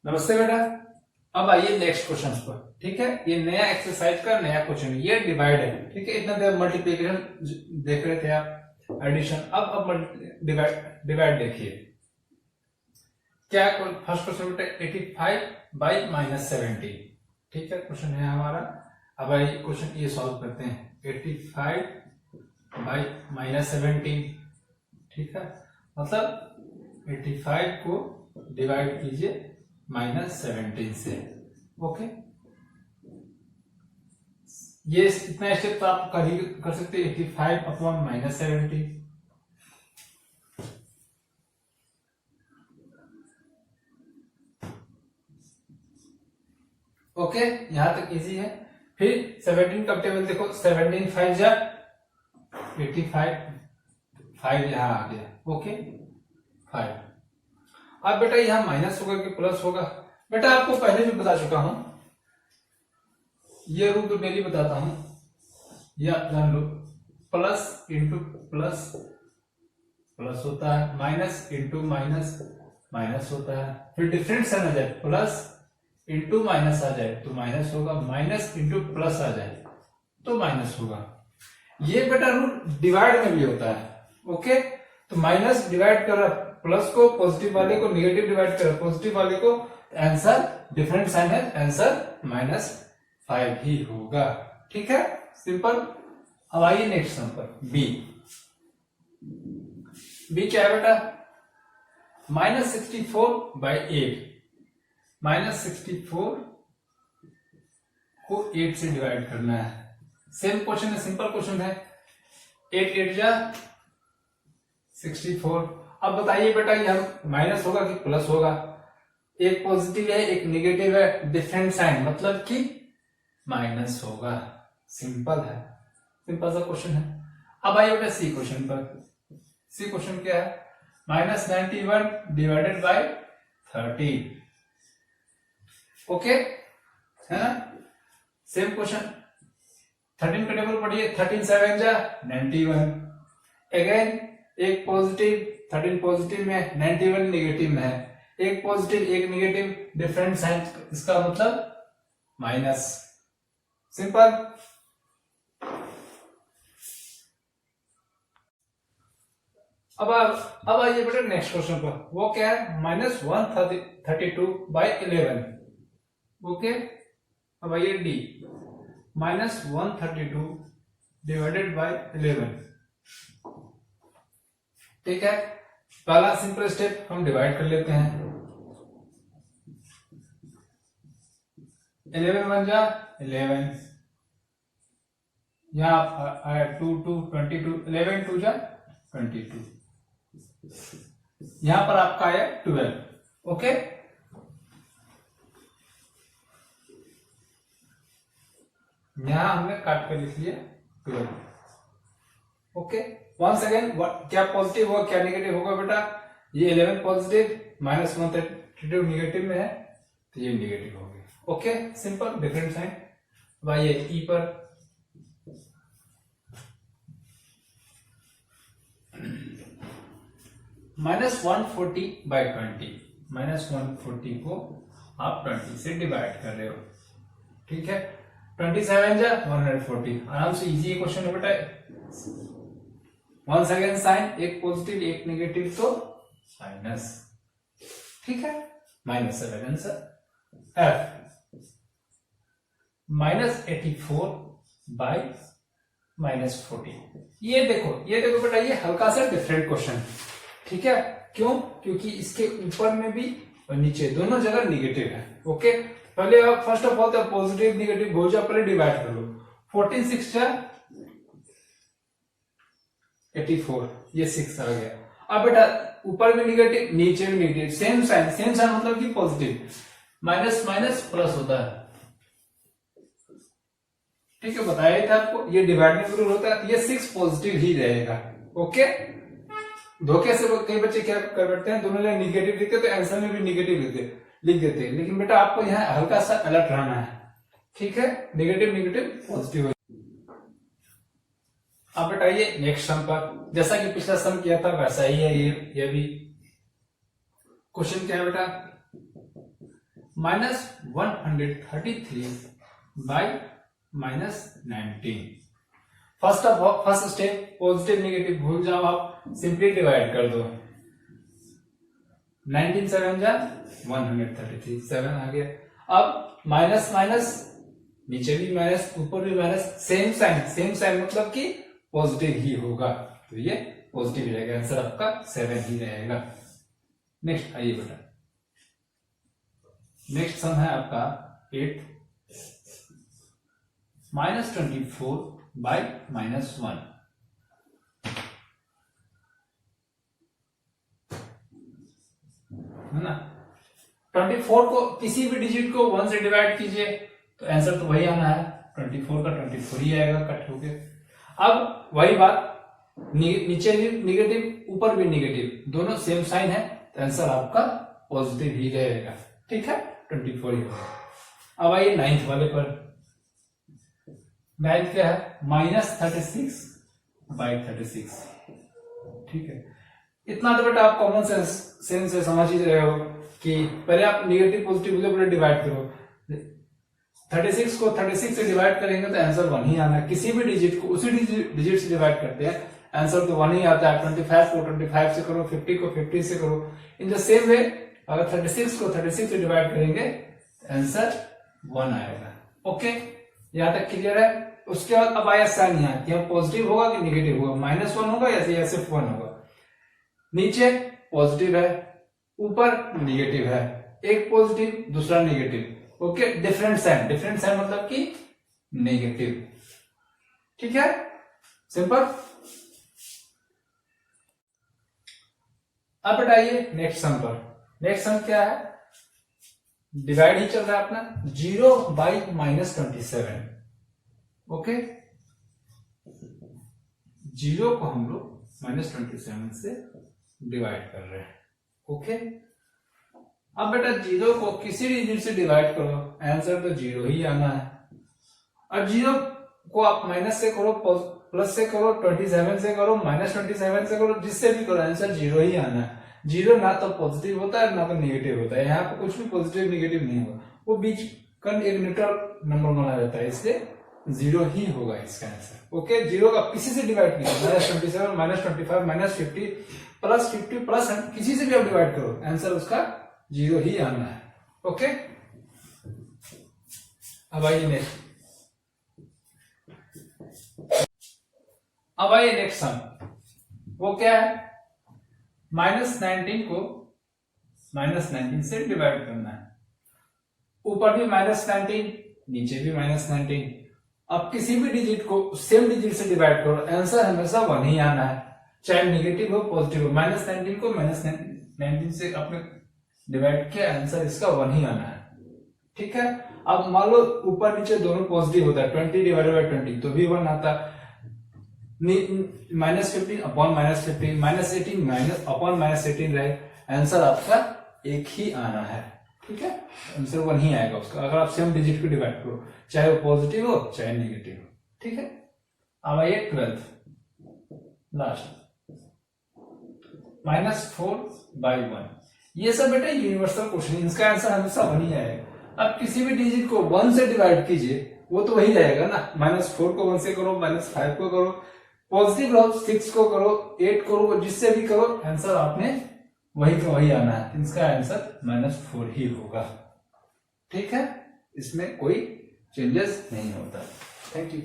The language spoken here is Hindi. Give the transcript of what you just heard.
नमस्ते बेटा। अब आइए नेक्स्ट क्वेश्चन पर। ठीक है, ये नया एक्सरसाइज का नया क्वेश्चन, ये डिवाइड है। ठीक है, इतना देर मल्टीप्लिकेशन देख रहे थे आप, एडिशन। अब डिवाइड देखिए क्या। फर्स्ट क्वेश्चन बेटा 85 बाई -17। ठीक है, क्वेश्चन है हमारा। अब आइए क्वेश्चन ये सॉल्व करते हैं। 85 बाई -17। ठीक है, मतलब 85 को डिवाइड कीजिए -17 से। ओके, ये इतना स्टेप तो आप कर सकते हैं। 85 अपॉन -17। ओके, यहां तक इजी है। फिर 17 का टेबल देखो, 17 5 जा 85, 5 यहां आ गया। ओके 5। अब बेटा यहां माइनस होगा कि प्लस होगा? बेटा आपको पहले भी बता चुका हूं, ये रूल तो डेली बताता हूं, ये आप जान लो। प्लस इंटू प्लस प्लस होता है, माइनस इंटू माइनस माइनस होता है। फिर डिफरेंट साइन आ जाए, प्लस इंटू माइनस आ जाए तो माइनस होगा, माइनस इंटू प्लस आ जाए तो माइनस होगा। ये बेटा रूल डिवाइड में भी होता है। ओके, तो माइनस डिवाइड कर प्लस को, पॉजिटिव वाले को निगेटिव डिवाइड कर पॉजिटिव वाले को, आंसर डिफरेंट साइन है, आंसर -5 ही होगा। ठीक है, सिंपल। अब आइए नेक्स्ट नंबर बी। बी क्या है बेटा? -64 बाई 8। -64 को 8 से डिवाइड करना है। सेम क्वेश्चन है, सिंपल क्वेश्चन है। 8 8 जा 64। अब बताइए बेटा ये माइनस होगा कि प्लस होगा? एक पॉजिटिव है एक निगेटिव है, डिफरेंट साइन, मतलब कि माइनस होगा। सिंपल है, सिंपल सा क्वेश्चन है। अब आइए बेटा सी क्वेश्चन पर। सी क्वेश्चन क्या है? -91 डिवाइडेड बाय 30। ओके है ना, सेम क्वेश्चन। 13 का टेबल पढ़िए, 13 7 जा 91। अगेन एक पॉजिटिव, 13 पॉजिटिव में, 91 निगेटिव में है। एक पॉजिटिव एक निगेटिव, डिफरेंट साइन, इसका मतलब माइनस। सिंपल। अब आइए बेटा नेक्स्ट क्वेश्चन पर। वो क्या है? -132 बाई 11। ओके, अब आइए डी। -132 divided by 11। ठीक है, पहला सिंपल स्टेप हम डिवाइड कर लेते हैं। 11 बन जा 11, यहाँ आया 2 2 22, 11 2 जा 22, यहां पर आपका आया 12। ओके, यहां हमने काट कर लिख लिया 12। ओके, वंस अगेन क्या पॉजिटिव होगा क्या नेगेटिव होगा बेटा? ये 11 पॉजिटिव, -132 निगेटिव में है तो ये निगेटिव हो गया। Okay, simple, different sign. अब आइए ई पर। -140 बाई 20। -140 को आप 20 से डिवाइड कर रहे हो। ठीक है, 27 जा 140। आराम से इजी क्वेश्चन है बेटा। वंस अगेन साइन, एक पॉजिटिव एक नेगेटिव तो माइनस। ठीक है, -7 आंसर। F -84 by -40। ये देखो बेटा, ये हल्का सा डिफरेंट क्वेश्चन। ठीक है, क्यों? क्योंकि इसके ऊपर में भी और नीचे दोनों जगह निगेटिव है। ओके, पहले आप first of all positive negative हो जा, पहले डिवाइड कर लो। 14 6 जा 84, ये 6 आ गया। अब बेटा ऊपर में निगेटिव नीचे में निगेटिव, सेम साइन मतलब कि पॉजिटिव। माइनस माइनस प्लस होता है। ठीक है, बताया था आपको, ये डिवाइडिंग रूल होता है। ये 6 पॉजिटिव ही रहेगा। ओके, धोखे से कई बच्चे क्या कर बैठते हैं, दोनों जगह निगेटिव लिखते तो आंसर में भी निगेटिव लिख देते हैं। लेकिन बेटा आपको यहाँ हल्का सा अलर्ट रहना है। ठीक है, नेगेटिव नेगेटिव पॉजिटिव। अब बेटा ये नेक्स्ट सम पर, जैसा कि पिछला सम किया था वैसा ही है ये भी। क्वेश्चन क्या है बेटा? -133 by -19। First step positive negative भूल जाओ, आप सिंपली डिवाइड कर दो। 19 7 जा 133, 7 आ गया। अब माइनस माइनस, नीचे भी माइनस ऊपर भी माइनस, सेम साइन मतलब कि पॉजिटिव ही होगा, तो ये पॉजिटिव रहेगा, आंसर आपका 7 ही रहेगा। नेक्स्ट आइए बेटा, नेक्स्ट सम है आपका 8 -24 बाई -1। है ना, 24 को किसी भी डिजिट को 1 से डिवाइड कीजिए तो आंसर तो वही आना है, 24 का 24 ही आएगा कट होके। अब वही बात, नीचे निगेटिव ऊपर भी निगेटिव, दोनों सेम साइन है तो आंसर आपका पॉजिटिव ही रहेगा। ठीक है, 24 ही होगा। अब आइए 9th वाले पर। 9th क्या है, -36 बाई 36। ठीक है, इतना तो बेटा आप कॉमन सेंस से समझ ही रहे हो कि पहले आप निगेटिव पॉजिटिव डिवाइड करो। 36 को 36 से डिवाइड करेंगे तो आंसर 1 ही आना है। किसी भी डिजिट को उसी डिजिट से डिवाइड करते हैं आंसर तो 1 ही आता है। 25 को 25 से करो, 50 को 50 से करो। इन द सेम वे अगर 36 को 36 से डिवाइड करेंगे आंसर 1 आएगा। ओके, यहां तक क्लियर है। उसके बाद अब आया साइन, यहाँ कि पॉजिटिव होगा कि निगेटिव होगा, -1 होगा या सिर्फ 1 होगा। नीचे पॉजिटिव है, ऊपर निगेटिव है, एक पॉजिटिव दूसरा निगेटिव। ओके, डिफरेंट साइन मतलब कि नेगेटिव। ठीक है, सिंपल। अब बताइए नेक्स्ट सम पर। नेक्स्ट सम क्या है, डिवाइड ही चल रहा है अपना, 0 बाई -27। ओके, 0 को हम लोग -27 से डिवाइड कर रहे हैं। ओके, अब बेटा 0 को किसी डिजिट से डिवाइड करो आंसर तो 0 ही आना है। और 0 को आप माइनस से करो, प्लस से करो, 27 से करो, -27 से करो, जिससे भी करो आंसर 0 ही आना है। 0 ना तो पॉजिटिव होता है ना तो नेगेटिव होता है, यहाँ पे कुछ भी पॉजिटिव नेगेटिव नहीं होगा, वो बीच का एक न्यूट्रल नंबर माना जाता है, इसलिए 0 ही होगा इसका आंसर। ओके, 0 का किसी से डिवाइड कीजिए, -27 -25 -50 +50 प्लस किसी से भी आप डिवाइड करो आंसर उसका 0 ही आना है। ओके, अब आइए नेक्स्ट, सम। वो क्या है, -19 को -19 से डिवाइड करना है। ऊपर भी -19, नीचे भी -19। अब किसी भी डिजिट को सेम डिजिट से डिवाइड करो आंसर हमेशा 1 ही आना है, चाहे नेगेटिव हो पॉजिटिव हो। -19 को -19 से आपने डिवाइड किया आंसर इसका 1 ही आना है। ठीक है, अब मान लो ऊपर नीचे दोनों पॉजिटिव होता है, 20 डिवाइडेड बाई 20 तो भी 1 आता है। -15 अपॉन -15, -18 अपॉन -18 रहे, आंसर आपका 1 ही आना है। ठीक है, आंसर 1 ही आएगा उसका, अगर आप सेम डिजिट को डिवाइड करो, चाहे वो पॉजिटिव हो चाहे नेगेटिव हो। ठीक है, अब आइए 12th लास्ट, -4 बाई 1। ये सब बेटा यूनिवर्सल क्वेश्चन, इसका आंसर हमेशा 1 ही आएगा। अब किसी भी डिजिट को 1 से डिवाइड कीजिए वो तो वही रहेगा ना, -4 को 1 से करो, -5 को करो, पॉजिटिव लो 6 को करो, 8 करो, जिससे भी करो आंसर आपने वही का वही आना है। इसका आंसर -4 ही होगा। ठीक है, इसमें कोई चेंजेस नहीं होता। Thank you.